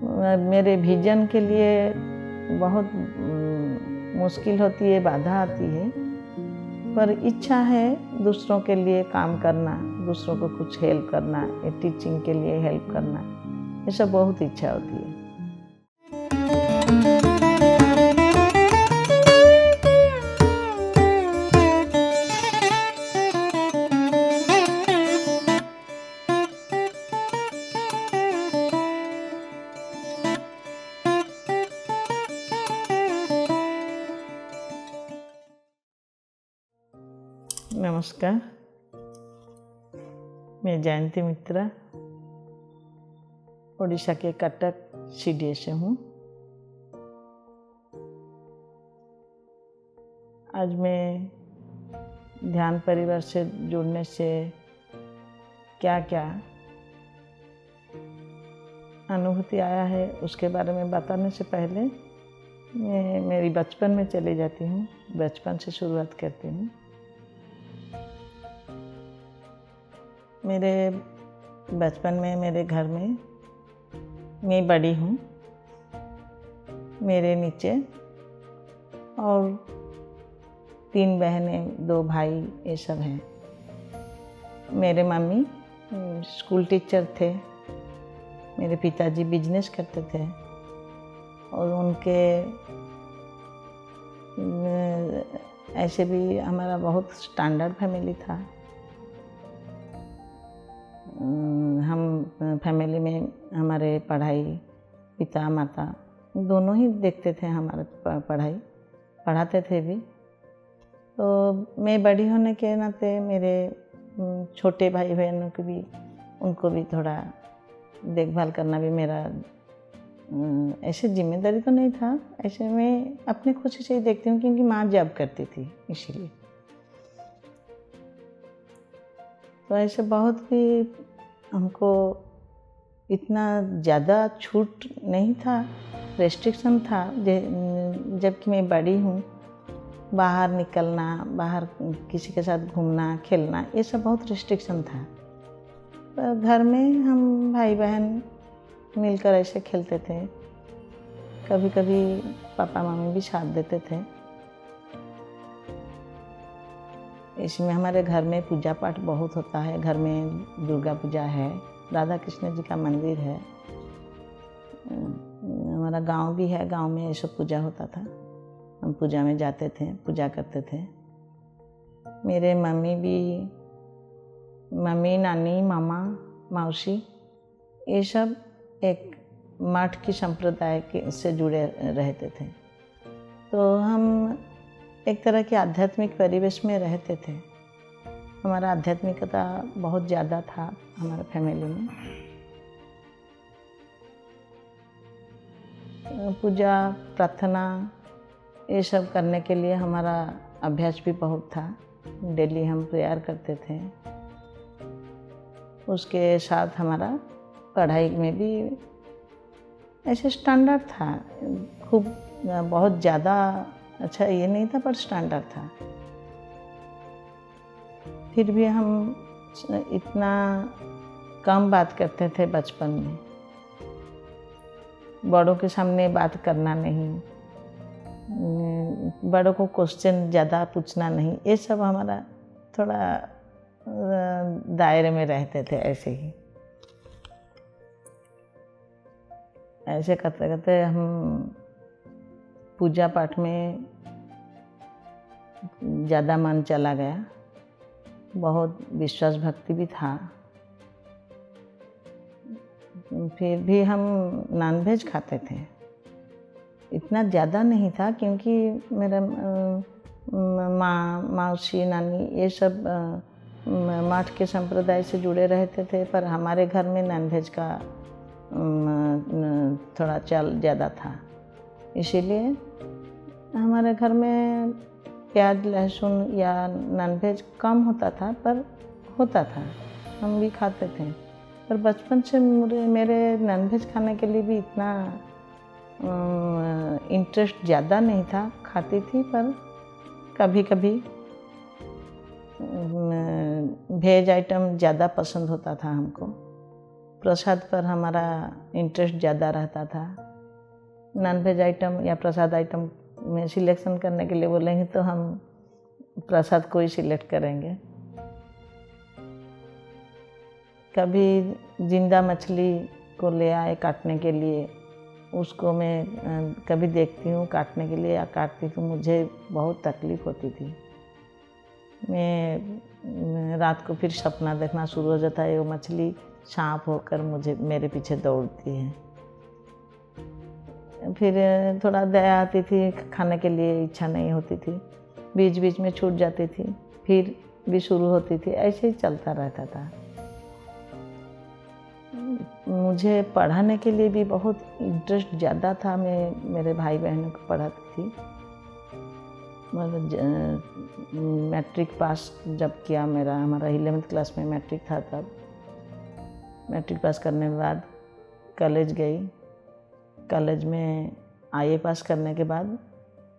मेरे विजन के लिए बहुत मुश्किल होती है, बाधा आती है, पर इच्छा है दूसरों के लिए काम करना, दूसरों को कुछ हेल्प करना, ये टीचिंग के लिए हेल्प करना, ये सब बहुत इच्छा होती है। नमस्कार, मैं जयंती मित्रा ओडिशा के कटक सीडीए से हूँ। आज मैं ध्यान परिवार से जुड़ने से क्या क्या अनुभूति आया है उसके बारे में बताने से पहले मैं मेरी बचपन में चली जाती हूँ। बचपन से शुरुआत करती हूँ। मेरे बचपन में मेरे घर में मैं बड़ी हूँ, मेरे नीचे और 3 बहनें 2 भाई ये सब हैं। मेरे मम्मी स्कूल टीचर थे, मेरे पिताजी बिजनेस करते थे और उनके ऐसे भी हमारा बहुत स्टैंडर्ड फैमिली था। हम फैमिली में हमारे पढ़ाई पिता माता दोनों ही देखते थे, हमारे पढ़ाई पढ़ाते थे भी। तो मैं बड़ी होने के नाते मेरे छोटे भाई बहनों को भी उनको भी थोड़ा देखभाल करना भी मेरा ऐसे जिम्मेदारी तो नहीं था, ऐसे मैं अपने खुशी से ही देखती हूँ क्योंकि माँ जॉब करती थी इसीलिए। तो ऐसे बहुत भी हमको इतना ज़्यादा छूट नहीं था, रेस्ट्रिक्शन था। जबकि मैं बड़ी हूँ, बाहर निकलना, बाहर किसी के साथ घूमना खेलना ये सब बहुत रेस्ट्रिक्शन था। पर घर में हम भाई बहन मिलकर ऐसे खेलते थे। कभी कभी पापा मम्मी भी साथ देते थे। इसमें हमारे घर में पूजा पाठ बहुत होता है। घर में दुर्गा पूजा है, राधा कृष्ण जी का मंदिर है, हमारा गांव भी है, गांव में ये सब पूजा होता था। हम पूजा में जाते थे, पूजा करते थे। मेरे मम्मी नानी मामा मौसी ये सब एक मठ की संप्रदाय के से जुड़े रहते थे। तो हम एक तरह के आध्यात्मिक परिवेश में रहते थे। हमारा आध्यात्मिकता बहुत ज़्यादा था हमारे फैमिली में। पूजा प्रार्थना ये सब करने के लिए हमारा अभ्यास भी बहुत था। डेली हम प्रेयर करते थे। उसके साथ हमारा पढ़ाई में भी ऐसे स्टैंडर्ड था। खूब बहुत ज़्यादा अच्छा ये नहीं था, पर स्टैंडर्ड था। फिर भी हम इतना कम बात करते थे बचपन में। बड़ों के सामने बात करना नहीं, बड़ों को क्वेश्चन ज़्यादा पूछना नहीं, ये सब हमारा थोड़ा दायरे में रहते थे। ऐसे ही ऐसे करते करते हम पूजा पाठ में ज़्यादा मन चला गया। बहुत विश्वास भक्ति भी था। फिर भी हम नॉनवेज खाते थे। इतना ज़्यादा नहीं था क्योंकि मेरा माँ मौसी नानी ये सब मठ के संप्रदाय से जुड़े रहते थे, पर हमारे घर में नॉनवेज का थोड़ा चल ज़्यादा था। इसीलिए हमारे घर में प्याज लहसुन या नॉनवेज कम होता था, पर होता था, हम भी खाते थे। पर बचपन से मेरे नॉनवेज खाने के लिए भी इतना इंटरेस्ट ज़्यादा नहीं था। खाती थी, पर कभी कभी वेज आइटम ज़्यादा पसंद होता था हमको। प्रसाद पर हमारा इंटरेस्ट ज़्यादा रहता था। नॉन वेज आइटम या प्रसाद आइटम में सिलेक्शन करने के लिए बोलेंगे तो हम प्रसाद को ही सिलेक्ट करेंगे। कभी जिंदा मछली को ले आए काटने के लिए, उसको मैं कभी देखती हूँ काटने के लिए या काटती तो मुझे बहुत तकलीफ़ होती थी। मैं रात को फिर सपना देखना शुरू हो जाता है, वो मछली सांप होकर मेरे पीछे दौड़ती है। फिर थोड़ा दया आती थी, खाने के लिए इच्छा नहीं होती थी, बीच बीच में छूट जाती थी, फिर भी शुरू होती थी, ऐसे ही चलता रहता था। मुझे पढ़ाने के लिए भी बहुत इंटरेस्ट ज़्यादा था। मैं मेरे भाई बहनों को पढ़ाती थी। मतलब मैट्रिक पास जब किया हमारा 11th क्लास में मैट्रिक था, तब मैट्रिक पास करने के बाद कॉलेज गई। कॉलेज में IE पास करने के बाद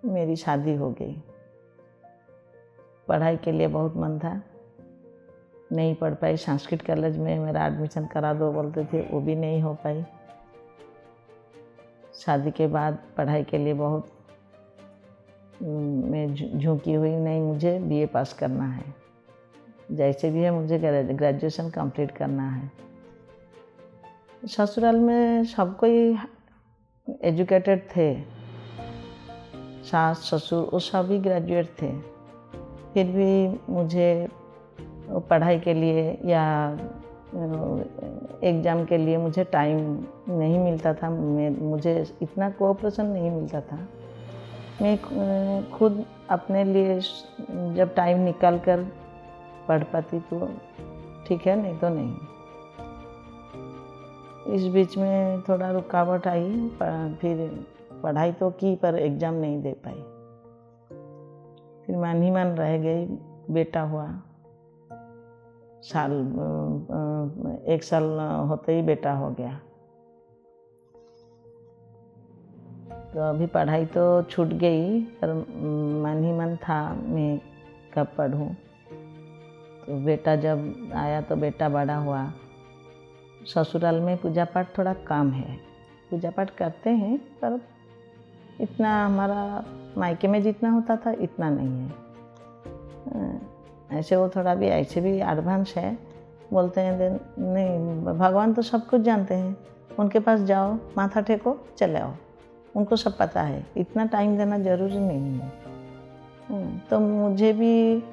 मेरी शादी हो गई। पढ़ाई के लिए बहुत मन था, नहीं पढ़ पाई। संस्कृत कॉलेज में मेरा एडमिशन करा दो बोलते थे, वो भी नहीं हो पाई। शादी के बाद पढ़ाई के लिए बहुत मैं झुकी हुई, नहीं मुझे BA पास करना है, जैसे भी है मुझे ग्रेजुएशन कंप्लीट करना है। ससुराल में सब कोई एजुकेटेड थे, सास ससुर वो सभी ग्रेजुएट थे, फिर भी मुझे पढ़ाई के लिए या एग्ज़ाम के लिए मुझे टाइम नहीं मिलता था। मुझे इतना कोऑपरेशन नहीं मिलता था। मैं खुद अपने लिए जब टाइम निकाल कर पढ़ पाती तो ठीक है, नहीं तो नहीं। इस बीच में थोड़ा रुकावट आई, फिर पढ़ाई तो की पर एग्ज़ाम नहीं दे पाई। फिर मन ही मन रह गई। बेटा हुआ, एक साल होते ही बेटा हो गया, तो अभी पढ़ाई तो छूट गई, पर मन ही मन था मैं कब पढ़ूं। तो बेटा जब आया तो बेटा बड़ा हुआ। ससुराल में पूजा पाठ थोड़ा कम है, पूजा पाठ करते हैं पर इतना हमारा मायके में जितना होता था इतना नहीं है। ऐसे वो थोड़ा भी ऐसे भी एडवांस है, बोलते हैं नहीं भगवान तो सब कुछ जानते हैं, उनके पास जाओ, माथा टेको, चले आओ, उनको सब पता है, इतना टाइम देना ज़रूरी नहीं है। तो मुझे भी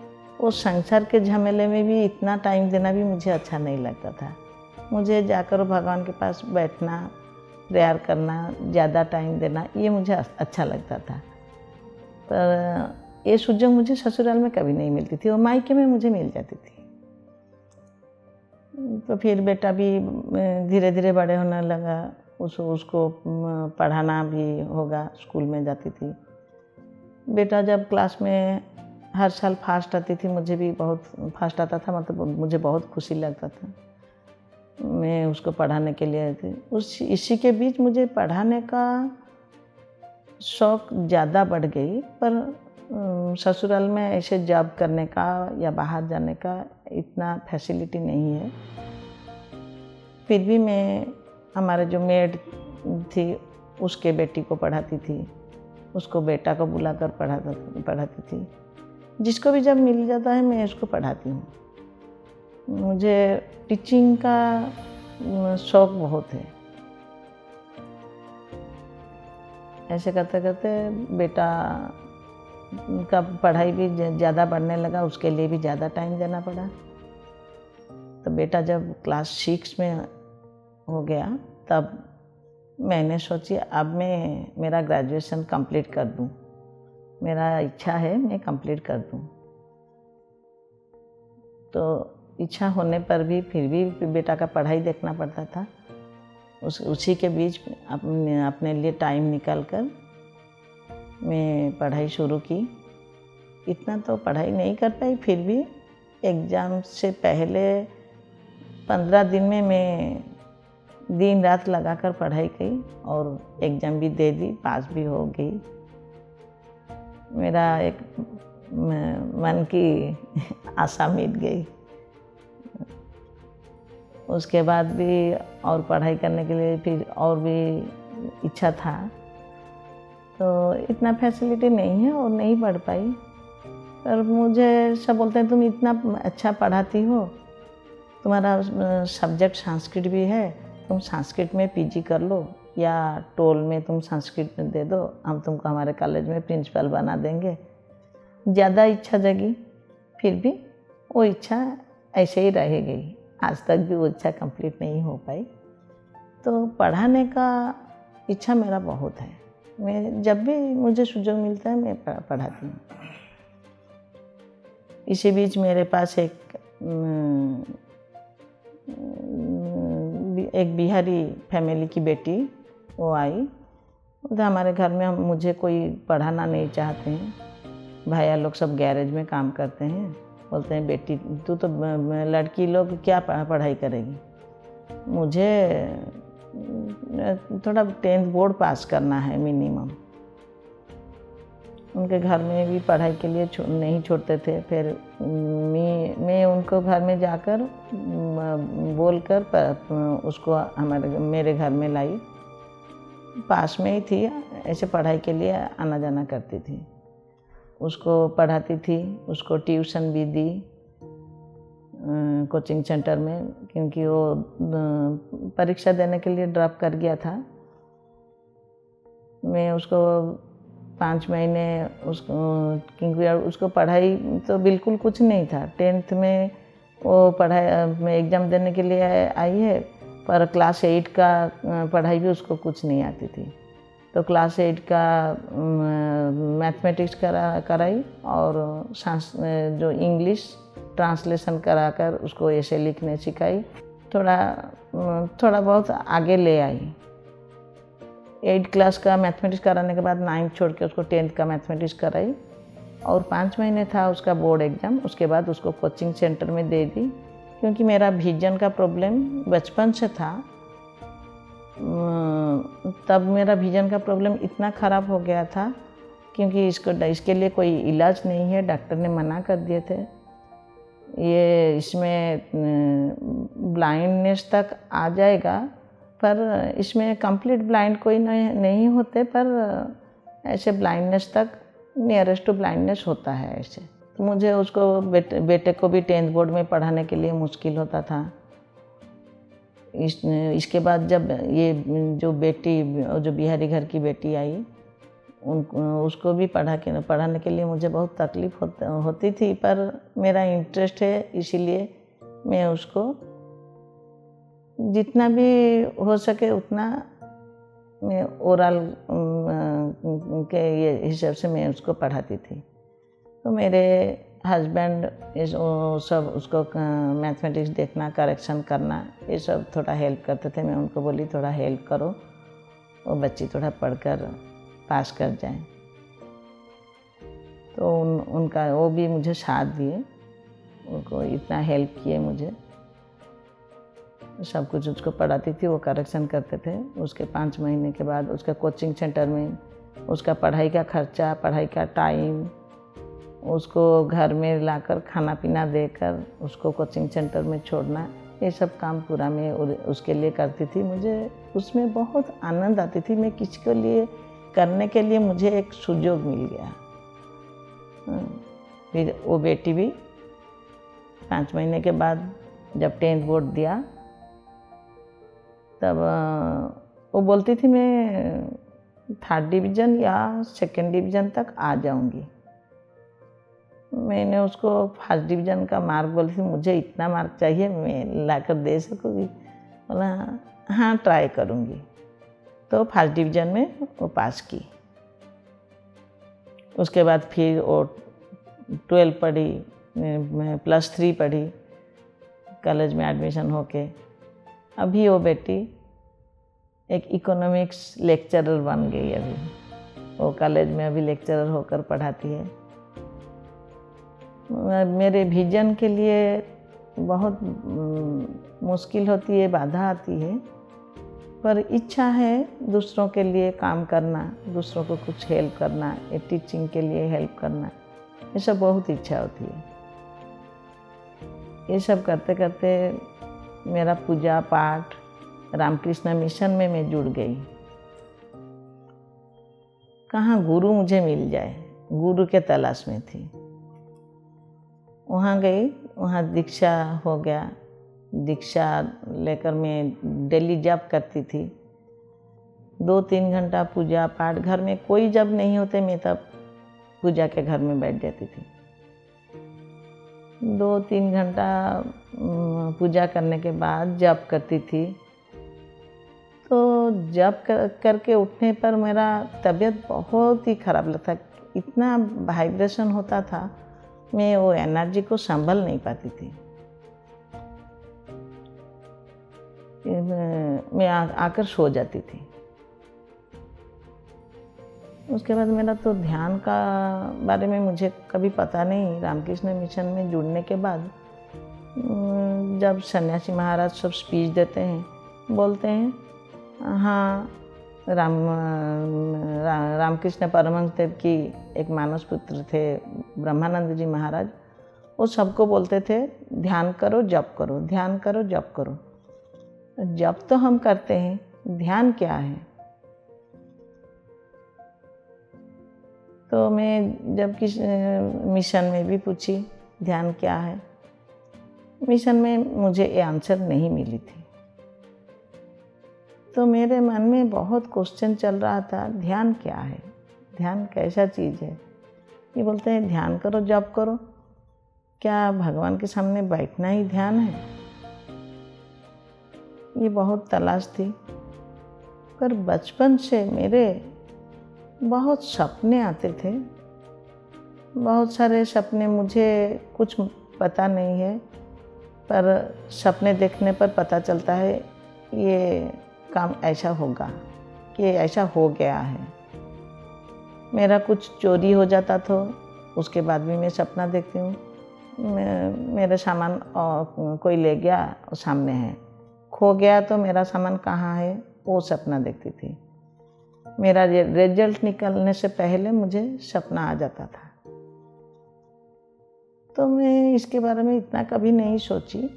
उस संसार के झमेले में भी इतना टाइम देना भी मुझे अच्छा नहीं लगता था। मुझे जाकर भगवान के पास बैठना, प्रेयर करना, ज़्यादा टाइम देना, ये मुझे अच्छा लगता था। पर ये सुजग मुझे ससुराल में कभी नहीं मिलती थी और मायके में मुझे मिल जाती थी। तो फिर बेटा भी धीरे धीरे बड़े होने लगा, उसको पढ़ाना भी होगा, स्कूल में जाती थी। बेटा जब क्लास में हर साल फर्स्ट आती थी, मुझे भी बहुत फर्स्ट आता था, मतलब मुझे बहुत खुशी लगता था। मैं उसको पढ़ाने के लिए आई थी। इसी के बीच मुझे पढ़ाने का शौक़ ज़्यादा बढ़ गई, पर ससुराल में ऐसे जॉब करने का या बाहर जाने का इतना फैसिलिटी नहीं है। फिर भी मैं हमारे जो मेड थी उसके बेटी को पढ़ाती थी, उसको बेटा को बुलाकर पढ़ाती थी। जिसको भी जब मिल जाता है मैं उसको पढ़ाती हूँ। मुझे टीचिंग का शौक़ बहुत है। ऐसे करते करते बेटा का पढ़ाई भी ज़्यादा बढ़ने लगा, उसके लिए भी ज़्यादा टाइम देना पड़ा। तो बेटा जब क्लास 6 में हो गया तब मैंने सोची अब मैं मेरा ग्रेजुएशन कंप्लीट कर दूं, मेरा इच्छा है मैं कंप्लीट कर दूं। तो इच्छा होने पर भी फिर भी बेटा का पढ़ाई देखना पड़ता था। उसी के बीच अपने लिए टाइम निकाल कर मैं पढ़ाई शुरू की। इतना तो पढ़ाई नहीं कर पाई, फिर भी एग्ज़ाम से पहले 15 दिन में मैं दिन रात लगाकर पढ़ाई की और एग्ज़ाम भी दे दी, पास भी हो गई। मेरा एक मन की आशा मिट गई। उसके बाद भी और पढ़ाई करने के लिए फिर और भी इच्छा था, तो इतना फैसिलिटी नहीं है और नहीं पढ़ पाई। पर मुझे सब बोलते हैं तुम इतना अच्छा पढ़ाती हो, तुम्हारा सब्जेक्ट संस्कृत भी है, तुम संस्कृत में पीजी कर लो या टोल में तुम संस्कृत में दे दो, हम तुमको हमारे कॉलेज में प्रिंसिपल बना देंगे। ज़्यादा इच्छा जगी, फिर भी वो इच्छा ऐसे ही रह गई, आज तक भी वो इच्छा कंप्लीट नहीं हो पाई। तो पढ़ाने का इच्छा मेरा बहुत है, मैं जब भी मुझे सुযোग मिलता है मैं पढ़ाती हूँ। इसी बीच मेरे पास एक बिहारी फैमिली की बेटी वो आई, तो हमारे घर में मुझे कोई पढ़ाना नहीं चाहते हैं, भैया लोग सब गैरेज में काम करते हैं, बोलते हैं बेटी तू तो लड़की लोग क्या पढ़ाई करेगी, मुझे थोड़ा 10th बोर्ड पास करना है मिनिमम। उनके घर में भी पढ़ाई के लिए नहीं छोड़ते थे। फिर मैं उनको घर में जाकर बोलकर उसको मेरे घर में लाई, पास में ही थी, ऐसे पढ़ाई के लिए आना जाना करती थी। उसको पढ़ाती थी, उसको ट्यूशन भी दी कोचिंग सेंटर में, क्योंकि वो परीक्षा देने के लिए ड्रॉप कर गया था। मैं उसको 5 महीने क्योंकि उसको पढ़ाई तो बिल्कुल कुछ नहीं था। 10th में वो पढ़ाई में एग्ज़ाम देने के लिए आई है, पर क्लास 8 का पढ़ाई भी उसको कुछ नहीं आती थी। तो क्लास 8 का मैथमेटिक्स कराई और जो इंग्लिश ट्रांसलेशन कराकर उसको ऐसे लिखने सिखाई, थोड़ा बहुत आगे ले आई। 8 क्लास का मैथमेटिक्स कराने के बाद 9th छोड़ के उसको 10th का मैथमेटिक्स कराई और 5 महीने था उसका बोर्ड एग्ज़ाम। उसके बाद उसको कोचिंग सेंटर में दे दी, क्योंकि मेरा विजन का प्रॉब्लम बचपन से था। तब मेरा विजन का प्रॉब्लम इतना ख़राब हो गया था, क्योंकि इसके लिए कोई इलाज नहीं है, डॉक्टर ने मना कर दिए थे। ये इसमें ब्लाइंडनेस तक आ जाएगा, पर इसमें कंप्लीट ब्लाइंड कोई नहीं होते, पर ऐसे ब्लाइंडनेस तक नियरेस्ट टू ब्लाइंडनेस होता है ऐसे। तो मुझे उसको बेटे को भी 10th बोर्ड में पढ़ाने के लिए मुश्किल होता था। इसके बाद जब ये जो बिहारी घर की बेटी आई, उसको भी पढ़ाने के लिए मुझे बहुत तकलीफ़ होती थी, पर मेरा इंटरेस्ट है, इसीलिए मैं उसको जितना भी हो सके उतना मैं ओरल के ये हिसाब से मैं उसको पढ़ाती थी। तो मेरे हस्बैंड सब उसको मैथमेटिक्स देखना, करेक्शन करना, ये सब थोड़ा हेल्प करते थे। मैं उनको बोली थोड़ा हेल्प करो, वो बच्ची थोड़ा पढ़कर पास कर जाए। तो उनका वो भी मुझे साथ दिए, उनको इतना हेल्प किए, मुझे सब कुछ उसको पढ़ाती थी, वो करेक्शन करते थे। उसके 5 महीने के बाद उसका कोचिंग सेंटर में उसका पढ़ाई का खर्चा, पढ़ाई का टाइम, उसको घर में लाकर खाना पीना देकर उसको कोचिंग सेंटर में छोड़ना, ये सब काम पूरा मैं उसके लिए करती थी। मुझे उसमें बहुत आनंद आती थी। मैं किसी के लिए करने के लिए मुझे एक सुयोग मिल गया। फिर वो बेटी भी 5 महीने के बाद जब 10th बोर्ड दिया, तब वो बोलती थी मैं 3rd डिवीज़न या 2nd डिवीज़न तक आ जाऊंगी। मैंने उसको 1st डिवीज़न का मार्क बोली थी, मुझे इतना मार्क चाहिए, मैं लाकर दे सकूँगी? बोला हाँ ट्राई करूँगी। तो 1st डिवीज़न में वो पास की। उसके बाद फिर वो 12 पढ़ी, +3 पढ़ी, कॉलेज में एडमिशन होके। अभी वो बेटी एक इकोनॉमिक्स लेक्चरर बन गई। अभी वो कॉलेज में अभी लेक्चरर होकर पढ़ाती है। मेरे विजन के लिए बहुत मुश्किल होती है, बाधा आती है, पर इच्छा है दूसरों के लिए काम करना, दूसरों को कुछ हेल्प करना, ये टीचिंग के लिए हेल्प करना, ये सब बहुत इच्छा होती है। ये सब करते करते मेरा पूजा पाठ रामकृष्ण मिशन में मैं जुड़ गई। कहाँ गुरु मुझे मिल जाए, गुरु के तलाश में थी। वहाँ गई, वहाँ दीक्षा हो गया। दीक्षा लेकर मैं डेली जप करती थी। 2-3 घंटा पूजा पाठ, घर में कोई जब नहीं होते मैं तब पूजा के घर में बैठ जाती थी। 2-3 घंटा पूजा करने के बाद जप करती थी। तो जप करके उठने पर मेरा तबीयत बहुत ही ख़राब लगता, इतना वाइब्रेशन होता था, मैं वो एनर्जी को संभल नहीं पाती थी। मैं आकर सो जाती थी। उसके बाद मेरा तो ध्यान का बारे में मुझे कभी पता नहीं। रामकृष्ण मिशन में जुड़ने के बाद जब सन्यासी महाराज सब स्पीच देते हैं, बोलते हैं हाँ रामकृष्ण परमहंस देव की एक मानस पुत्र थे ब्रह्मानंद जी महाराज, वो सबको बोलते थे ध्यान करो जप करो, ध्यान करो जप करो। जप तो हम करते हैं, ध्यान क्या है? तो मैं जब किस मिशन में भी पूछी ध्यान क्या है, मिशन में मुझे ये आंसर नहीं मिली थी। तो मेरे मन में बहुत क्वेश्चन चल रहा था, ध्यान क्या है, ध्यान कैसा चीज़ है? ये बोलते हैं ध्यान करो जप करो, क्या भगवान के सामने बैठना ही ध्यान है? ये बहुत तलाश थी। पर बचपन से मेरे बहुत सपने आते थे, बहुत सारे सपने, मुझे कुछ पता नहीं है, पर सपने देखने पर पता चलता है ये काम ऐसा होगा, कि ऐसा हो गया है। मेरा कुछ चोरी हो जाता था, उसके बाद भी मैं सपना देखती हूँ। मेरा सामान कोई ले गया, सामने है। खो गया तो मेरा सामान कहाँ है, वो सपना देखती थी। मेरा रिजल्ट निकलने से पहले मुझे सपना आ जाता था। तो मैं इसके बारे में इतना कभी नहीं सोची।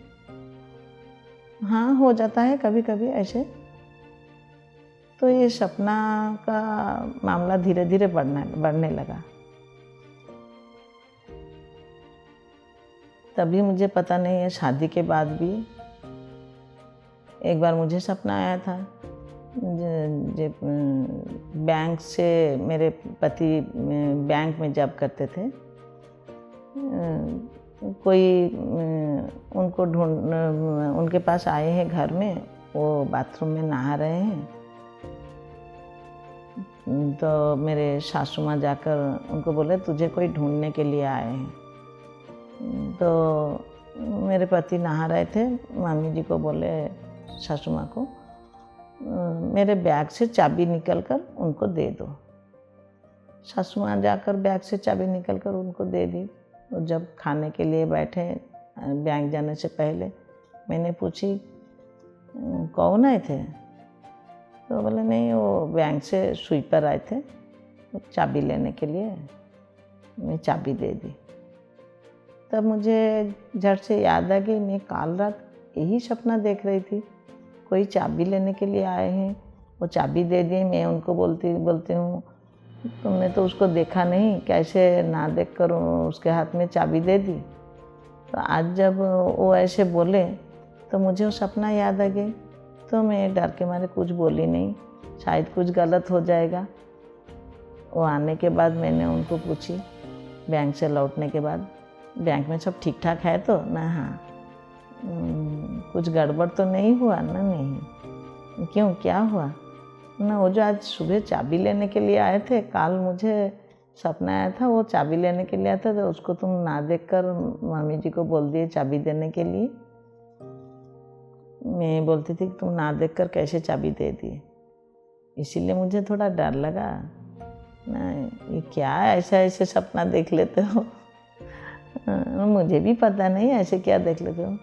हाँ, हो जाता है कभी कभी ऐसे। तो ये सपना का मामला धीरे धीरे बढ़ने लगा। तभी मुझे पता नहीं है, शादी के बाद भी एक बार मुझे सपना आया था। बैंक से, मेरे पति बैंक में जॉब करते थे, कोई उनको उनके पास आए हैं घर में, वो बाथरूम में नहा रहे हैं। तो मेरे सासू माँ जाकर उनको बोले तुझे कोई ढूंढने के लिए आए हैं। तो मेरे पति नहा रहे थे, मामी जी को बोले, सासू माँ को, मेरे बैग से चाबी निकल कर उनको दे दो। सासू माँ जाकर बैग से चाबी निकल कर उनको दे दी। और जब खाने के लिए बैठे बैंक जाने से पहले, मैंने पूछी कौन आए थे? तो बोले नहीं, वो बैंक से स्वीपर आए थे, चाबी लेने के लिए। मैं चाबी दे दी। तब मुझे झट से याद आ गई, मैं काल रात यही सपना देख रही थी, कोई चाबी लेने के लिए आए हैं, वो चाबी दे दी। मैं उनको बोलती हूँ तुमने तो उसको देखा नहीं, कैसे ना देख कर उसके हाथ में चाबी दे दी। तो आज जब वो ऐसे बोले तो मुझे वो सपना याद आ गई। तो मैं डर के मारे कुछ बोली नहीं, शायद कुछ गलत हो जाएगा। वो आने के बाद मैंने उनको पूछी, बैंक से लौटने के बाद, बैंक में सब ठीक ठाक है तो ना? हाँ। कुछ गड़बड़ तो नहीं हुआ ना? नहीं। क्यों, क्या हुआ? ना, वो जो आज सुबह चाबी लेने के लिए आए थे, काल मुझे सपना आया था वो चाबी लेने के लिए आया था, तो उसको तुम ना देखकर मामी जी को बोल दिए चाबी देने के लिए। मैं बोलती थी कि तुम ना देखकर कैसे चाबी दे दिए, इसीलिए मुझे थोड़ा डर लगा ना, ये क्या ऐसे सपना देख लेते हो? मुझे भी पता नहीं ऐसे क्या देख लेते हो।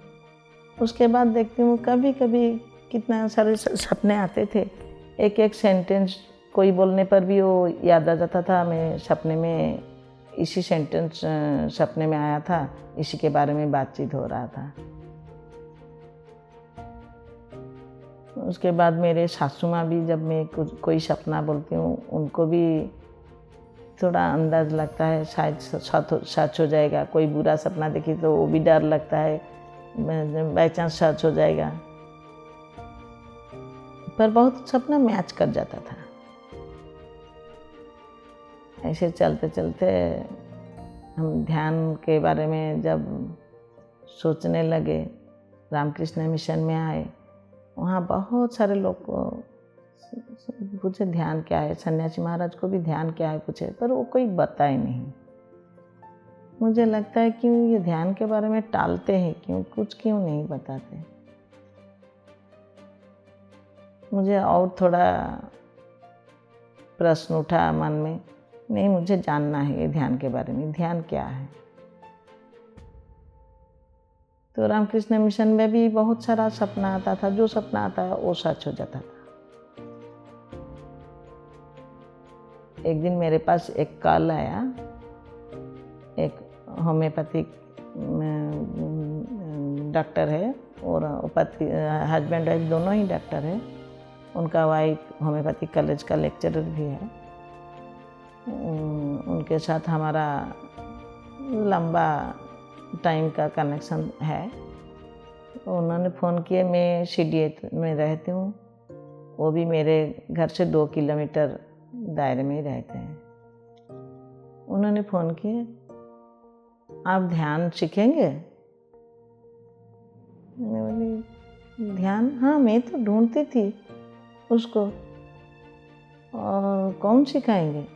उसके बाद देखती हूँ कभी कभी कितना सारे सपने आते थे, एक एक सेंटेंस कोई बोलने पर भी वो याद आ जाता था। मैं सपने में इसी सेंटेंस सपने में आया था, इसी के बारे में बातचीत हो रहा था। उसके बाद मेरे सासू माँ भी, जब मैं कुछ कोई सपना बोलती हूँ उनको भी थोड़ा अंदाज़ लगता है शायद सच हो जाएगा। कोई बुरा सपना देखी तो वो भी डर लगता है बाई चांस सच हो जाएगा, पर बहुत सपना मैच कर जाता था। ऐसे चलते चलते हम ध्यान के बारे में जब सोचने लगे, रामकृष्ण मिशन में आए, वहाँ बहुत सारे लोग को पूछे ध्यान क्या है, सन्यासी महाराज को भी ध्यान क्या है पूछे, पर वो कोई बताए नहीं। मुझे लगता है क्यों ये ध्यान के बारे में टालते हैं, क्यों नहीं बताते। मुझे और थोड़ा प्रश्न उठा मन में, नहीं मुझे जानना है ये ध्यान के बारे में, ध्यान क्या है। तो रामकृष्ण मिशन में भी बहुत सारा सपना आता था, जो सपना आता है वो सच हो जाता था। एक दिन मेरे पास एक कॉल आया, एक होम्योपैथिक डॉक्टर है और पति हस्बैंड वाइफ दोनों ही डॉक्टर है। उनका वाइफ होम्योपैथिक कॉलेज का लेक्चरर भी है। उनके साथ हमारा लंबा टाइम का कनेक्शन है। उन्होंने फ़ोन किया, मैं सीडीए में रहती हूँ, वो भी मेरे घर से 2 किलोमीटर दायरे में ही रहते हैं। उन्होंने फ़ोन किया, आप ध्यान सीखेंगे? मैं बोली ध्यान, हाँ मैं तो ढूंढती थी उसको, और कौन सिखाएंगे?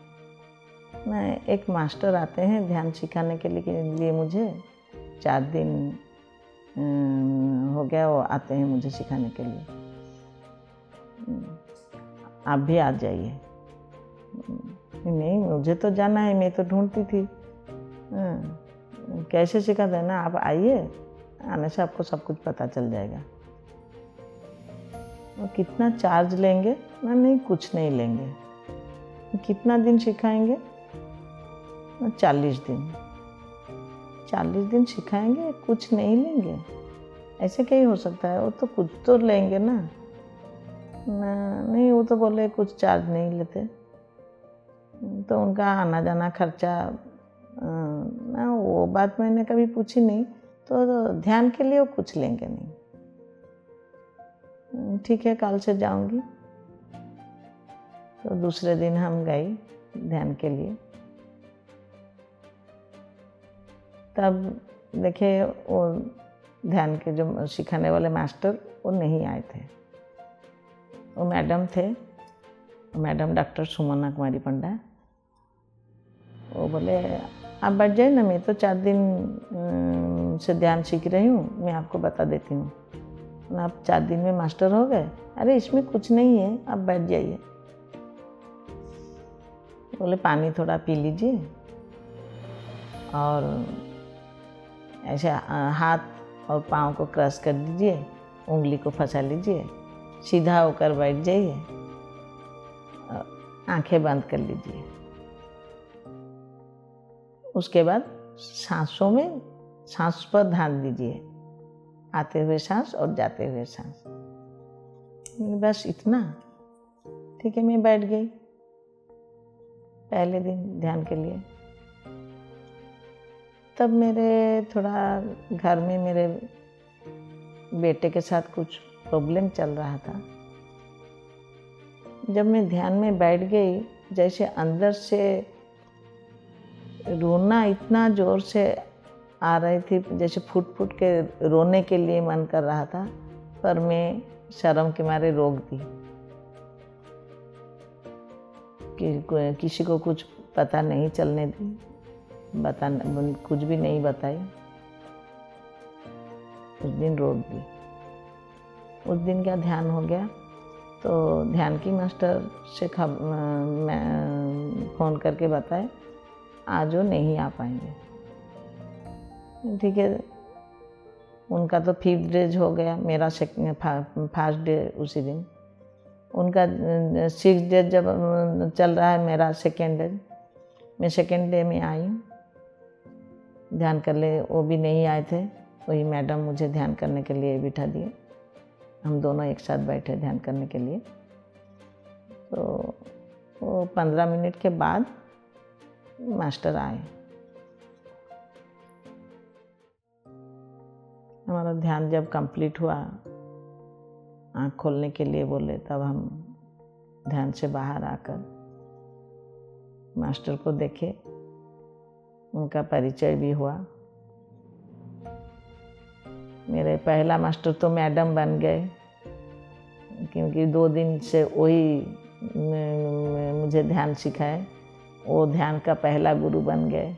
मैं एक मास्टर आते हैं ध्यान सिखाने के लिए मुझे 4 दिन हो गया, वो आते हैं मुझे सिखाने के लिए, आप भी आ जाइए। नहीं मुझे तो जाना है, मैं तो ढूंढती थी। कैसे सिखाते हैं ना, आप आइए, आने से आपको सब कुछ पता चल जाएगा। और कितना चार्ज लेंगे? ना नहीं कुछ नहीं लेंगे। कितना दिन सिखाएंगे? 40 दिन। 40 दिन सिखाएंगे, कुछ नहीं लेंगे? ऐसे क्या ही हो सकता है, वो तो कुछ तो लेंगे ना। नहीं वो तो बोले कुछ चार्ज नहीं लेते। तो उनका आना जाना खर्चा ना, वो बात मैंने कभी पूछी नहीं। तो ध्यान के लिए वो कुछ लेंगे नहीं। ठीक है, कल से जाऊंगी। तो दूसरे दिन हम गए ध्यान के लिए। तब देखे वो ध्यान के जो सिखाने वाले मास्टर वो नहीं आए थे, वो मैडम थे, मैडम डॉक्टर सुमना कुमारी पंडा। वो बोले आप बैठ जाए ना, मैं तो 4 दिन से ध्यान सीख रही हूँ, मैं आपको बता देती हूँ। आप 4 दिन में मास्टर हो गए? अरे इसमें कुछ नहीं है, आप बैठ जाइए। बोले पानी थोड़ा पी लीजिए और ऐसे हाथ और पाँव को क्रश कर दीजिए, उंगली को फंसा लीजिए, सीधा होकर बैठ जाइए, आंखें बंद कर लीजिए। उसके बाद सांसों में सांस पर ध्यान दीजिए, आते हुए सांस और जाते हुए सांस, बस इतना। ठीक है, मैं बैठ गई पहले दिन ध्यान के लिए। तब मेरे थोड़ा घर में मेरे बेटे के साथ कुछ प्रॉब्लम चल रहा था। जब मैं ध्यान में बैठ गई, जैसे अंदर से रोना इतना ज़ोर से आ रही थी, जैसे फुट फुट के रोने के लिए मन कर रहा था, पर मैं शर्म के मारे रोक दी कि किसी को कुछ पता नहीं चलने दी, कुछ भी नहीं बताई। उस दिन रोक दी। उस दिन क्या ध्यान हो गया, तो ध्यान की मास्टर से मैं फ़ोन करके बताए आज वो नहीं आ पाएंगे। ठीक है, उनका तो 5th डे हो गया, मेरा फर्स्ट डे उसी दिन। उनका 6th डे जब चल रहा है, मेरा 2nd डे। मैं 2nd डे में आई हूँ ध्यान कर ले, वो भी नहीं आए थे। वही मैडम मुझे ध्यान करने के लिए बिठा दिए। हम दोनों एक साथ बैठे ध्यान करने के लिए। तो वो 15 मिनट के बाद मास्टर आए। हमारा ध्यान जब कंप्लीट हुआ, आँख खोलने के लिए बोले, तब हम ध्यान से बाहर आकर मास्टर को देखे, उनका परिचय भी हुआ। मेरे पहला मास्टर तो मैडम बन गए, क्योंकि 2 दिन से वही मुझे ध्यान सिखाए, वो ध्यान का पहला गुरु बन गए।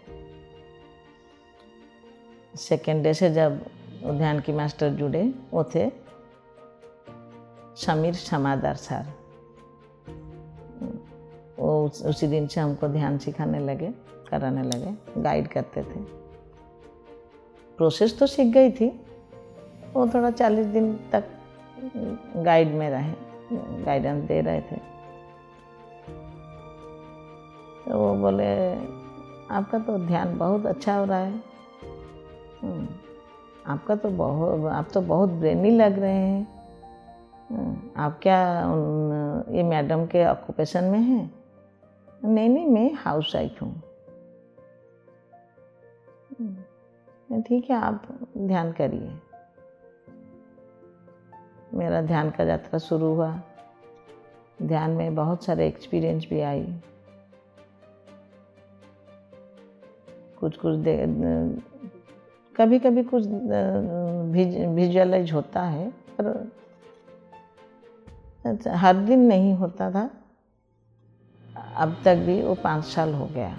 सेकेंड डे से जब वो ध्यान की मास्टर जुड़े, वो थे समीर समादार सर। वो उसी दिन से हमको ध्यान सिखाने लगे, कराने लगे, गाइड करते थे। प्रोसेस तो सीख गई थी, वो थोड़ा 40 दिन तक गाइड में रहे, गाइडेंस दे रहे थे। तो वो बोले, आपका तो ध्यान बहुत अच्छा हो रहा है, आप तो बहुत ब्रेनी लग रहे हैं। आप क्या ये मैडम के ऑक्यूपेशन में हैं? नहीं, मैं हाउस वाइफ हूँ। ठीक है, आप ध्यान करिए। मेरा ध्यान का यात्रा शुरू हुआ। ध्यान में बहुत सारे एक्सपीरियंस भी आई। कभी कभी कुछ विजुअलाइज होता है, पर हर दिन नहीं होता था। अब तक भी वो 5 साल हो गया।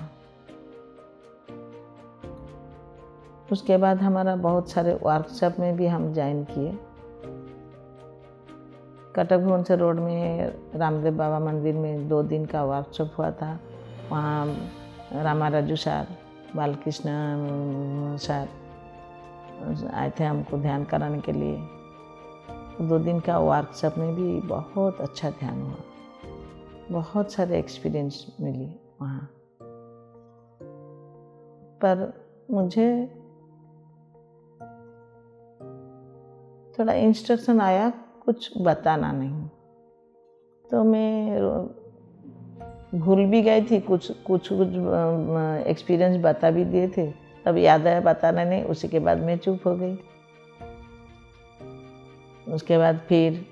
उसके बाद हमारा बहुत सारे वर्कशॉप में भी हम ज्वाइन किए। कटक भुवनेश्वर रोड में रामदेव बाबा मंदिर में 2 दिन का वर्कशॉप हुआ था। वहाँ रामा राजू सर, बालकृष्ण सर आए थे हमको ध्यान कराने के लिए। 2 दिन का वर्कशॉप में भी बहुत अच्छा ध्यान हुआ, बहुत सारे एक्सपीरियंस मिली वहाँ। पर मुझे थोड़ा इंस्ट्रक्शन आया, कुछ बताना नहीं। तो मैं भूल भी गई थी, कुछ एक्सपीरियंस बता भी दिए थे, तब याद आया बताना नहीं। उसी के बाद मैं चुप हो गई। उसके बाद फिर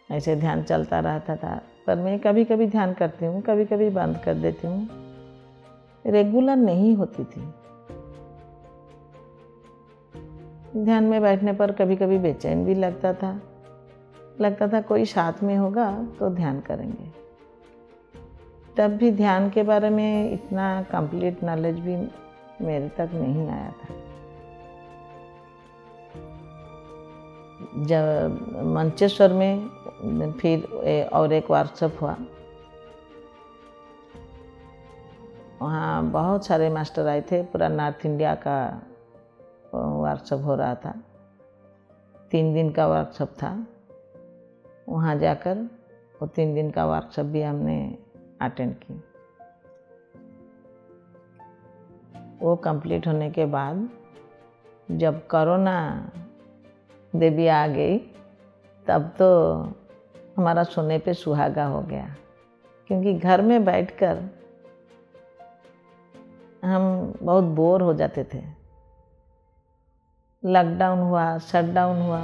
ऐसे ध्यान चलता रहता था। पर मैं कभी कभी ध्यान करती हूँ, कभी कभी बंद कर देती हूँ, रेगुलर नहीं होती थी। ध्यान में बैठने पर कभी कभी बेचैन भी लगता था कोई साथ में होगा तो ध्यान करेंगे। तब भी ध्यान के बारे में इतना कंप्लीट नॉलेज भी मेरे तक नहीं आया था। जब मंचेश्वर में फिर और एक वर्कशॉप हुआ, वहाँ बहुत सारे मास्टर आए थे। पूरा नॉर्थ इंडिया का वर्कशॉप हो रहा था। 3 दिन का वर्कशॉप था। वहाँ जाकर वो 3 दिन का वर्कशॉप भी हमने अटेंड की। वो कंप्लीट होने के बाद जब कोरोना देवी आ गई, तब तो हमारा सोने पे सुहागा हो गया, क्योंकि घर में बैठकर हम बहुत बोर हो जाते थे। लॉकडाउन हुआ, शटडाउन हुआ,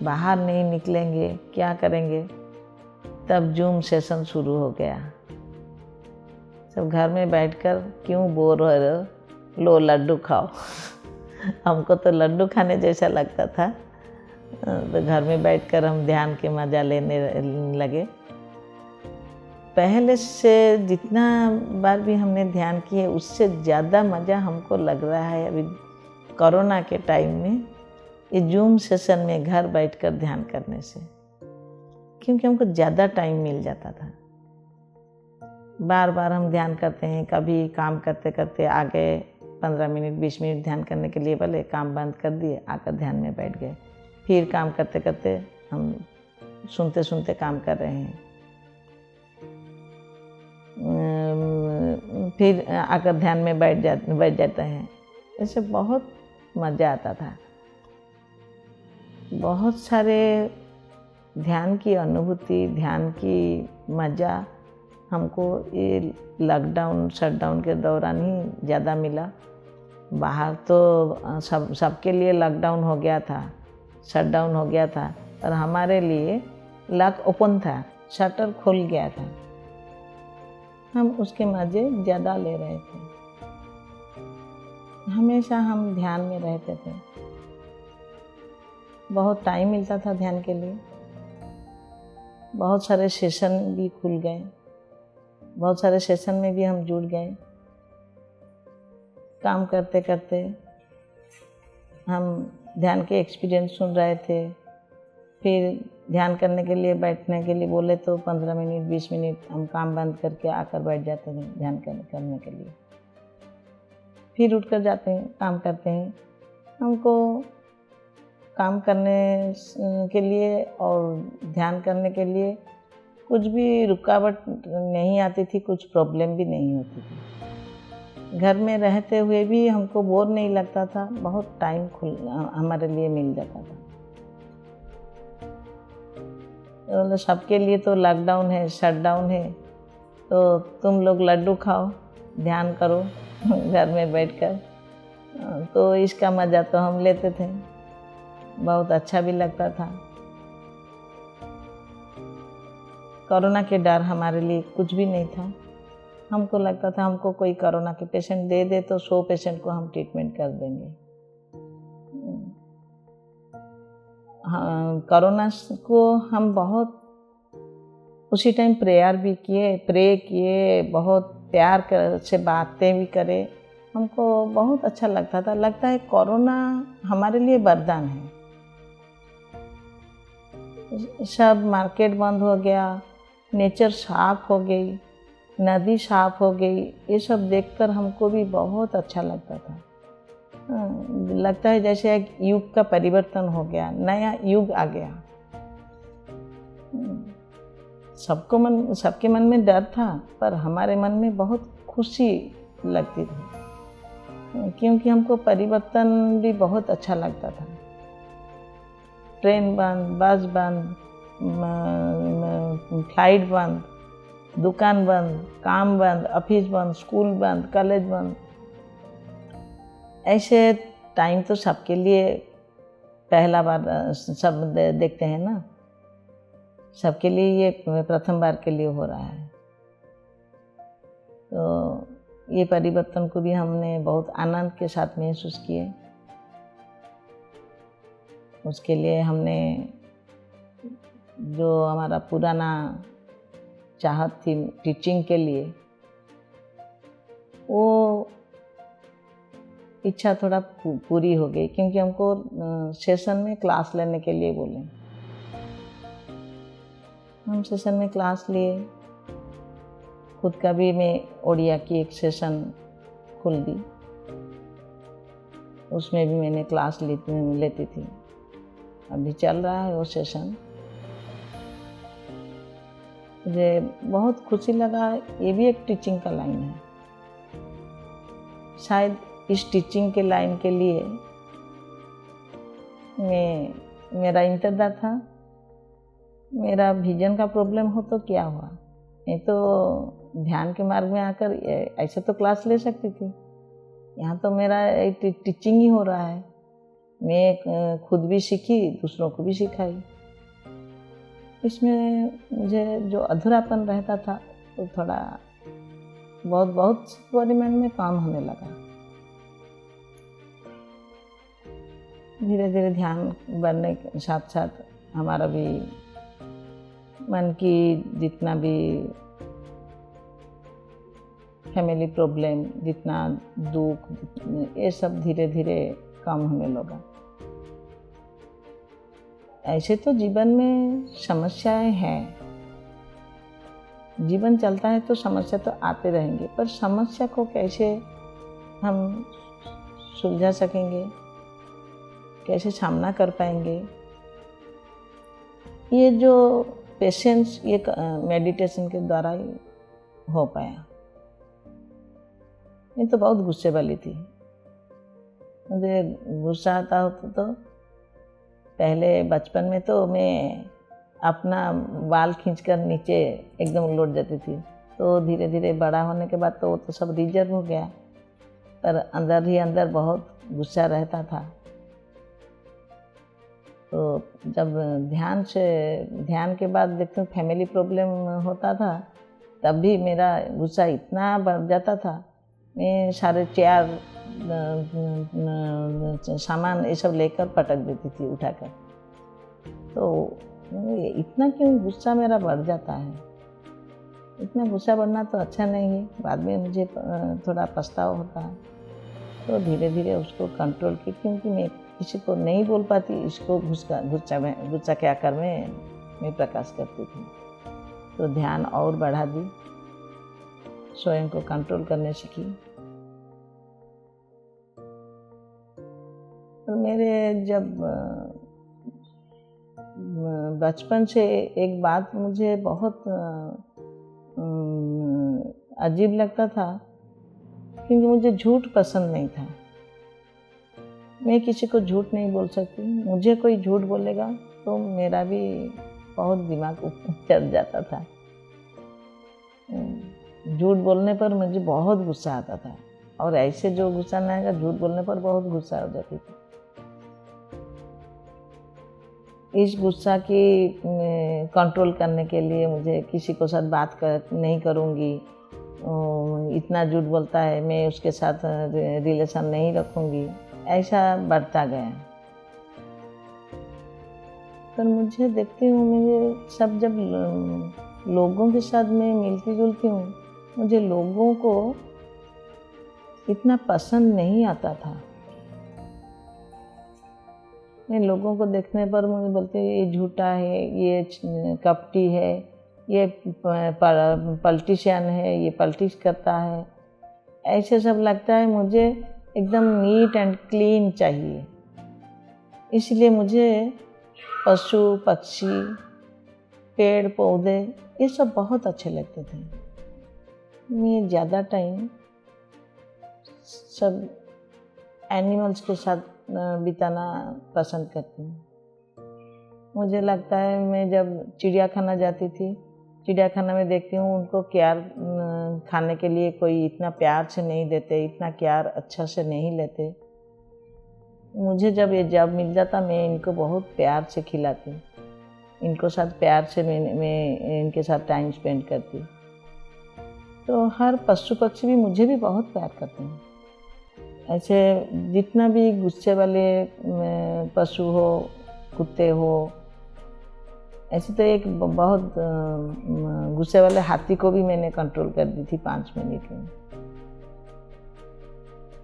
बाहर नहीं निकलेंगे, क्या करेंगे। तब जूम सेशन शुरू हो गया। सब घर में बैठकर क्यों बोर हो रहे हो, लो लड्डू खाओ। हमको तो लड्डू खाने जैसा लगता था। तो घर में बैठकर हम ध्यान के मज़ा लेने लगे। पहले से जितना बार भी हमने ध्यान किए, उससे ज़्यादा मज़ा हमको लग रहा है अभी कोरोना के टाइम में, ये जूम सेशन में घर बैठकर ध्यान करने से। क्योंकि हमको ज़्यादा टाइम मिल जाता था। बार बार हम ध्यान करते हैं, कभी काम करते करते आ गए, 15 मिनट 20 मिनट ध्यान करने के लिए बोले, काम बंद कर दिए, आकर ध्यान में बैठ गए। फिर काम करते करते हम सुनते सुनते काम कर रहे हैं। फिर आकर ध्यान में बैठ जाते हैं। ऐसे बहुत मज़ा आता था। बहुत सारे ध्यान की अनुभूति, ध्यान की मज़ा हमको ये लॉकडाउन शटडाउन के दौरान ही ज़्यादा मिला। बाहर तो सबके लिए लॉकडाउन हो गया था, शटडाउन हो गया था, पर हमारे लिए लॉक ओपन था, शटर खुल गया था। हम उसके मज़े ज़्यादा ले रहे थे। हमेशा हम ध्यान में रहते थे। बहुत टाइम मिलता था ध्यान के लिए। बहुत सारे सेशन भी खुल गए, बहुत सारे सेशन में भी हम जुड़ गए। काम करते करते हम ध्यान के एक्सपीरियंस सुन रहे थे। फिर ध्यान करने के लिए बैठने के लिए बोले तो 15 मिनट 20 मिनट हम काम बंद करके आकर बैठ जाते थे ध्यान करने के लिए। फिर उठकर जाते हैं, काम करते हैं। हमको काम करने के लिए और ध्यान करने के लिए कुछ भी रुकावट नहीं आती थी, कुछ प्रॉब्लम भी नहीं होती थी। घर में रहते हुए भी हमको बोर नहीं लगता था, बहुत टाइम हमारे लिए मिल जाता था। तो सबके लिए तो लॉकडाउन है, शटडाउन है, तो तुम लोग लड्डू खाओ, ध्यान करो घर में बैठकर। तो इसका मज़ा तो हम लेते थे, बहुत अच्छा भी लगता था। कोरोना के डर हमारे लिए कुछ भी नहीं था। हमको लगता था हमको कोई कोरोना के पेशेंट दे दे तो 100 पेशेंट को हम ट्रीटमेंट कर देंगे। हाँ, कोरोना को हम बहुत उसी टाइम प्रे किए, बहुत प्यार से बातें भी करे। हमको बहुत अच्छा लगता था। लगता है कोरोना हमारे लिए वरदान है। सब मार्केट बंद हो गया, नेचर साफ हो गई, नदी साफ हो गई, ये सब देखकर हमको भी बहुत अच्छा लगता था। लगता है जैसे एक युग का परिवर्तन हो गया, नया युग आ गया। सबके मन में डर था, पर हमारे मन में बहुत खुशी लगती थी, क्योंकि हमको परिवर्तन भी बहुत अच्छा लगता था। ट्रेन बंद, बस बंद, फ्लाइट बंद, दुकान बंद, काम बंद, ऑफिस बंद, स्कूल बंद, कॉलेज बंद। ऐसे टाइम तो सबके लिए पहला बार सब देखते हैं ना, सबके लिए ये प्रथम बार के लिए हो रहा है। तो ये परिवर्तन को भी हमने बहुत आनंद के साथ महसूस किए। उसके लिए हमने जो हमारा पुराना चाहत थी टीचिंग के लिए, वो इच्छा थोड़ा पूरी हो गई, क्योंकि हमको सेशन में क्लास लेने के लिए बोले। हम सेशन में क्लास लिए। खुद का भी मैं ओडिया की एक सेशन खोल दी, उसमें भी मैंने क्लास लेती थी। अभी चल रहा है वो सेशन। मुझे बहुत खुशी लगा, ये भी एक टीचिंग का लाइन है। शायद इस टीचिंग के लाइन के लिए मेरा इंतजार था। मेरा विजन का प्रॉब्लम हो तो क्या हुआ, मैं तो ध्यान के मार्ग में आकर ऐसे तो क्लास ले सकती थी। यहाँ तो मेरा टीचिंग ही हो रहा है। मैं खुद भी सीखी, दूसरों को भी सिखाई। इसमें मुझे जो अधूरापन रहता था वो थोड़ा बहुत परिमाण में कम होने लगा। धीरे धीरे ध्यान बढ़ने के साथ साथ हमारा भी मन की जितना भी फैमिली प्रॉब्लम, जितना दुख, ये सब धीरे धीरे कम होने लगा। ऐसे तो जीवन में समस्याएं हैं, जीवन चलता है तो समस्या तो आते रहेंगे, पर समस्या को कैसे हम सुलझा सकेंगे, कैसे सामना कर पाएंगे, ये जो पेशेंस ये मेडिटेशन के द्वारा ही हो पाया। मैं तो बहुत गुस्से वाली थी। मुझे गुस्सा आता होता तो पहले बचपन में तो मैं अपना बाल खींचकर नीचे एकदम लौट जाती थी। तो धीरे धीरे बड़ा होने के बाद तो वो तो सब रिजर्व हो गया, पर अंदर ही अंदर बहुत गुस्सा रहता था। तो जब ध्यान के बाद देखती हूँ फैमिली प्रॉब्लम होता था, तब भी मेरा गुस्सा इतना बढ़ जाता था। मैं सारे चेयर सामान ये सब लेकर पटक देती थी उठाकर। तो इतना क्यों गुस्सा मेरा बढ़ जाता है? इतना गुस्सा बढ़ना तो अच्छा नहीं है। बाद में मुझे थोड़ा पछतावा होता है। तो धीरे धीरे उसको कंट्रोल की, क्योंकि मैं किसी को नहीं बोल पाती, इसको गुस्सा के आकार में मैं प्रकाश करती थी। तो ध्यान और बढ़ा दी, स्वयं को कंट्रोल करने सीखी। तो मेरे जब बचपन से एक बात मुझे बहुत अजीब लगता था, क्योंकि मुझे झूठ पसंद नहीं था। मैं किसी को झूठ नहीं बोल सकती। मुझे कोई झूठ बोलेगा तो मेरा भी बहुत दिमाग चढ़ जाता था। झूठ बोलने पर मुझे बहुत गुस्सा आता था, और ऐसे जो गुस्सा नहीं आएगा, झूठ बोलने पर बहुत गुस्सा हो जाती थी। इस गुस्सा की कंट्रोल करने के लिए मुझे किसी को साथ बात नहीं करूँगी, इतना झूठ बोलता है मैं उसके साथ रिलेशन नहीं रखूँगी, ऐसा बढ़ता गया। पर मुझे देखती हूँ, मुझे सब जब लोगों के साथ मैं मिलती जुलती हूँ, मुझे लोगों को इतना पसंद नहीं आता था। मैं लोगों को देखने पर मुझे बोलते हैं ये झूठा है, ये कपटी है, ये पॉलिटिशियन है, ये पॉलिटिक्स करता है, ऐसे सब लगता है। मुझे एकदम नीट एंड क्लीन चाहिए। इसलिए मुझे पशु पक्षी, पेड़ पौधे, ये सब बहुत अच्छे लगते थे। मैं ज़्यादा टाइम सब एनिमल्स के साथ बिताना पसंद करती हूँ। मुझे लगता है मैं जब चिड़ियाखाना जाती थी, चिड़ियाखाना में देखती हूँ उनको केयर खाने के लिए कोई इतना प्यार से नहीं देते, इतना केयर अच्छा से नहीं लेते। मुझे जब ये जॉब मिल जाता, मैं इनको बहुत प्यार से खिलाती, इनको साथ प्यार से मैं इनके साथ टाइम स्पेंड करती। तो हर पशु पक्षी भी मुझे भी बहुत प्यार करते हैं। ऐसे जितना भी गुस्से वाले पशु हो, कुत्ते हो, ऐसे तो एक बहुत गुस्से वाले हाथी को भी मैंने कंट्रोल कर दी थी 5 मिनट में।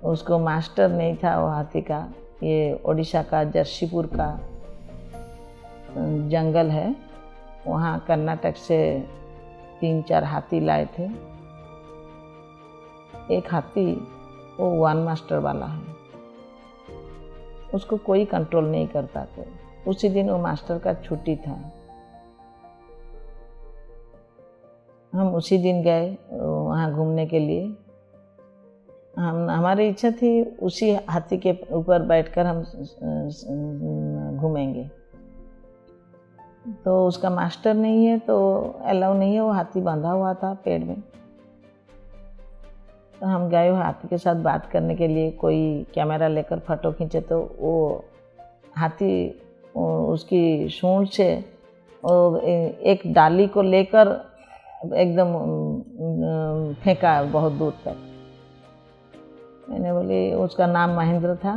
उसको मास्टर नहीं था वो हाथी का। ये ओडिशा का जर्सीपुर का जंगल है, वहाँ कर्नाटक से 3-4 हाथी लाए थे। एक हाथी वो 1 मास्टर वाला है, उसको कोई कंट्रोल नहीं कर पाते। उसी दिन वो मास्टर का छुट्टी था। हम उसी दिन गए वहाँ घूमने के लिए। हमारी इच्छा थी उसी हाथी के ऊपर बैठकर हम घूमेंगे। तो उसका मास्टर नहीं है, तो अलाउ नहीं है, वो हाथी बांधा हुआ था पेड़ में। तो हम गए हाथी के साथ बात करने के लिए, कोई कैमरा लेकर फ़ोटो खींचे, तो वो हाथी उसकी सूंड से एक डाली को लेकर एकदम फेंका बहुत दूर तक। मैंने बोली, उसका नाम महेंद्र था,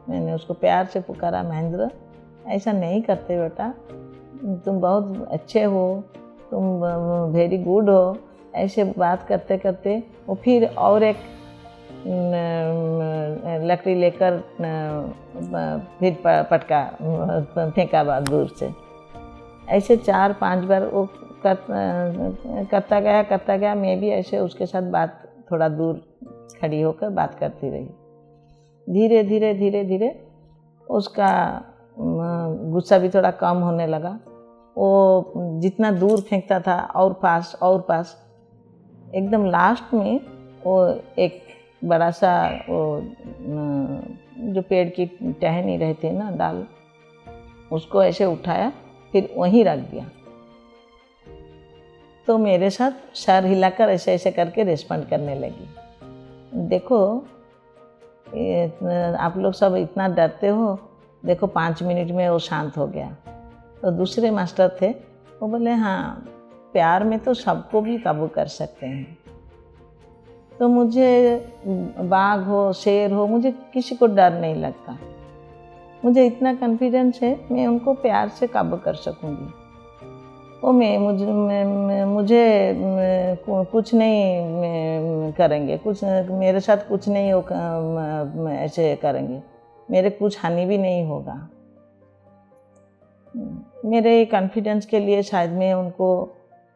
मैंने उसको प्यार से पुकारा, महेंद्र ऐसा नहीं करते बेटा, तुम बहुत अच्छे हो, तुम वेरी गुड हो। ऐसे बात करते करते वो फिर और एक लकड़ी लेकर फिर पटका फेंका बात दूर से। ऐसे 4-5 बार वो करता गया। मैं भी ऐसे उसके साथ बात थोड़ा दूर खड़ी होकर बात करती रही। धीरे धीरे उसका गुस्सा भी थोड़ा कम होने लगा। वो जितना दूर फेंकता था और पास, एकदम लास्ट में वो एक बड़ा सा वो जो पेड़ की टहनी रहती है ना, डाल, उसको ऐसे उठाया, फिर वहीं रख दिया। तो मेरे साथ सर हिलाकर ऐसे ऐसे करके रेस्पॉन्ड करने लगी। देखो आप लोग सब इतना डरते हो, देखो 5 मिनट में वो शांत हो गया। तो दूसरे मास्टर थे, वो बोले हाँ, प्यार में तो सबको भी काबू कर सकते हैं। तो मुझे बाघ हो शेर हो, मुझे किसी को डर नहीं लगता। मुझे इतना कॉन्फिडेंस है, मैं उनको प्यार से काबू कर सकूँगी। वो मुझे कुछ नहीं करेंगे, कुछ मेरे साथ कुछ नहीं हो ऐसे करेंगे, मेरे कुछ हानि भी नहीं होगा। मेरे कॉन्फिडेंस के लिए शायद मैं उनको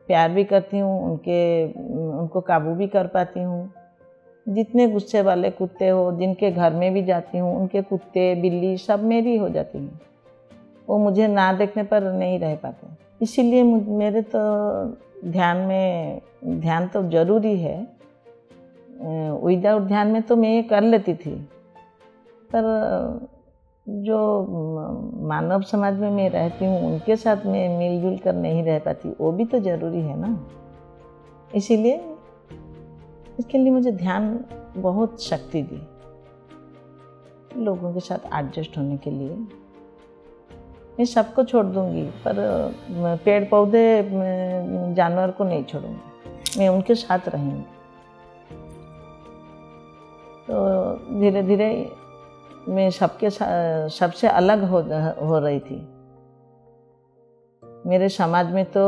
प्यार भी करती हूँ, उनको काबू भी कर पाती हूँ। जितने गुस्से वाले कुत्ते हो, जिनके घर में भी जाती हूँ, उनके कुत्ते बिल्ली सब मेरी हो जाती हैं। वो मुझे ना देखने पर नहीं रह पाते। इसीलिए मेरे तो ध्यान तो ज़रूरी है। विदाउट ध्यान में तो मैं ये कर लेती थी, पर जो मानव समाज में मैं रहती हूँ, उनके साथ मैं मिलजुल कर नहीं रह पाती, वो भी तो ज़रूरी है ना। इसीलिए इसके लिए मुझे ध्यान बहुत शक्ति दी, लोगों के साथ एडजस्ट होने के लिए। मैं सबको छोड़ दूंगी, पर पेड़ पौधे जानवर को नहीं छोड़ूंगी, मैं उनके साथ रहूंगी। तो धीरे धीरे मैं सबसे अलग हो रही थी। मेरे समाज में तो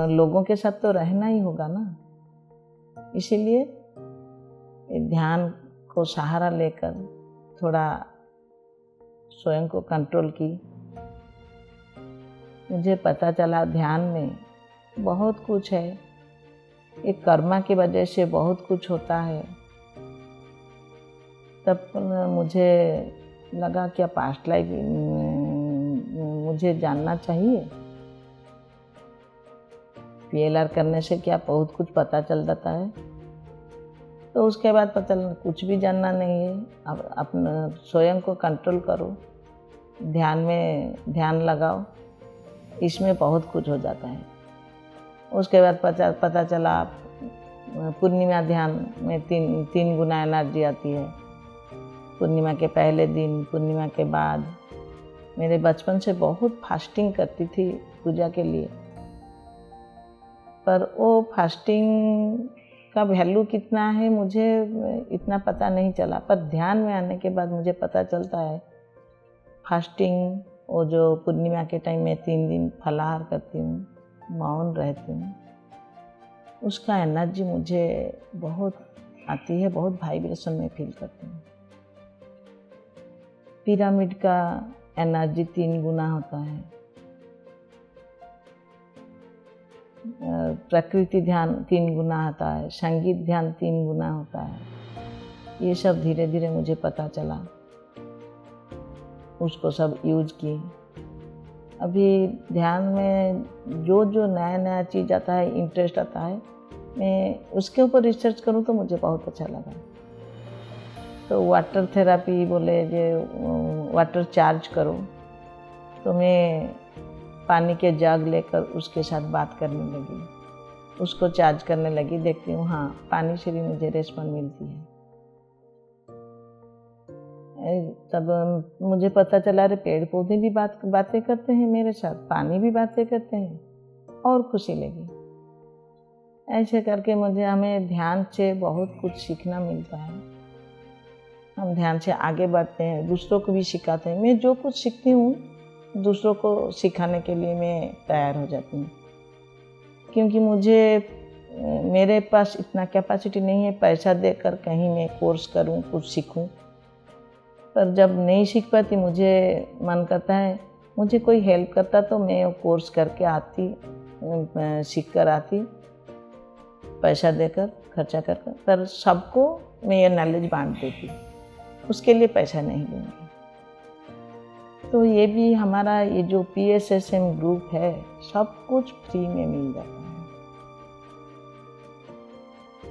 लोगों के साथ तो रहना ही होगा ना। इसीलिए ध्यान को सहारा लेकर थोड़ा स्वयं को कंट्रोल की। मुझे पता चला ध्यान में बहुत कुछ है, एक कर्मा की वजह से बहुत कुछ होता है। तब मुझे लगा क्या पास्ट लाइफ मुझे जानना चाहिए। PLR करने से क्या बहुत कुछ पता चल जाता है। तो उसके बाद पता लगा कुछ भी जानना नहीं है। अब अपना स्वयं को कंट्रोल करो, ध्यान लगाओ, इसमें बहुत कुछ हो जाता है। उसके बाद पता चला पूर्णिमा ध्यान में तीन गुना एनर्जी आती है। पूर्णिमा के पहले दिन, पूर्णिमा के बाद। मेरे बचपन से बहुत फास्टिंग करती थी पूजा के लिए, पर वो फास्टिंग का वैल्यू कितना है मुझे इतना पता नहीं चला। पर ध्यान में आने के बाद मुझे पता चलता है फास्टिंग, वो जो पूर्णिमा के टाइम में 3 दिन फलाहार करती हूँ, मौन रहती हूँ, उसका एनर्जी मुझे बहुत आती है, बहुत वाइब्रेशन में फील करती हूँ। पिरामिड का एनर्जी 3 गुना होता है। प्रकृति ध्यान 3 गुना होता है, संगीत ध्यान 3 गुना होता है। ये सब धीरे धीरे मुझे पता चला, उसको सब यूज की। अभी ध्यान में जो नया चीज़ आता है, इंटरेस्ट आता है, मैं उसके ऊपर रिसर्च करूँ तो मुझे बहुत अच्छा लगा। तो वाटर थेरापी बोले जो वाटर चार्ज करो, तो मैं पानी के जग लेकर उसके साथ बात करने लगी, उसको चार्ज करने लगी। देखती हूँ हाँ, पानी से भी मुझे रिस्पॉन्स मिलती है। तब मुझे पता चला रे पेड़ पौधे भी बातें करते हैं मेरे साथ, पानी भी बातें करते हैं, और खुशी लगी। ऐसे करके हमें ध्यान से बहुत कुछ सीखना मिलता है। हम ध्यान से आगे बढ़ते हैं, दूसरों को भी सिखाते हैं। मैं जो कुछ सीखती हूँ दूसरों को सिखाने के लिए मैं तैयार हो जाती हूँ, क्योंकि मेरे पास इतना कैपेसिटी नहीं है पैसा देकर कहीं मैं कोर्स करूँ, कुछ सीखूँ। पर जब नहीं सीख पाती, मुझे मन करता है मुझे कोई हेल्प करता तो मैं वो कोर्स करके आती, सीख कर आती, पैसा देकर खर्चा कर। पर सबको मैं ये नॉलेज बांट देती, उसके लिए पैसा नहीं दूँगी। तो ये भी हमारा ये जो PSSM ग्रुप है, सब कुछ फ्री में मिल जाता है।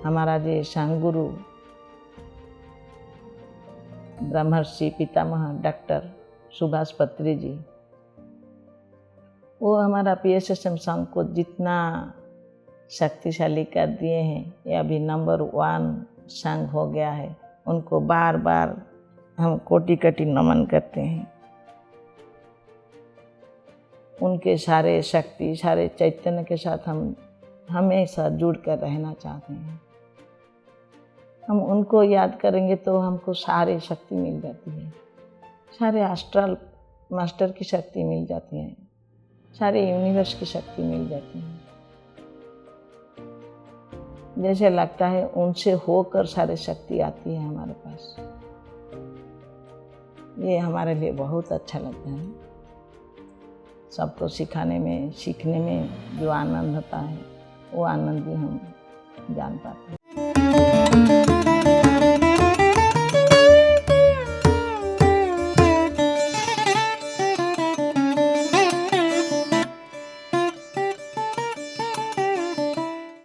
हमारा जो संगुरु ब्रह्मर्षि पितामह डॉक्टर सुभाष पत्री जी, वो हमारा PSSM संघ को जितना शक्तिशाली कर दिए हैं। ये अभी नंबर 1 संघ हो गया है। उनको बार बार हम कोटि कोटि नमन करते हैं। उनके सारे शक्ति, सारे चैतन्य के साथ हम हमेशा जुड़ कर रहना चाहते हैं। हम उनको याद करेंगे तो हमको सारी शक्ति मिल जाती है, सारे एस्ट्रल मास्टर की शक्ति मिल जाती है, सारे यूनिवर्स की शक्ति मिल जाती है। जैसे लगता है उनसे होकर सारी शक्ति आती है हमारे पास। ये हमारे लिए बहुत अच्छा लगता है। सबको सिखाने में, सीखने में जो आनंद होता है, वो आनंद भी हम जान पाते हैं।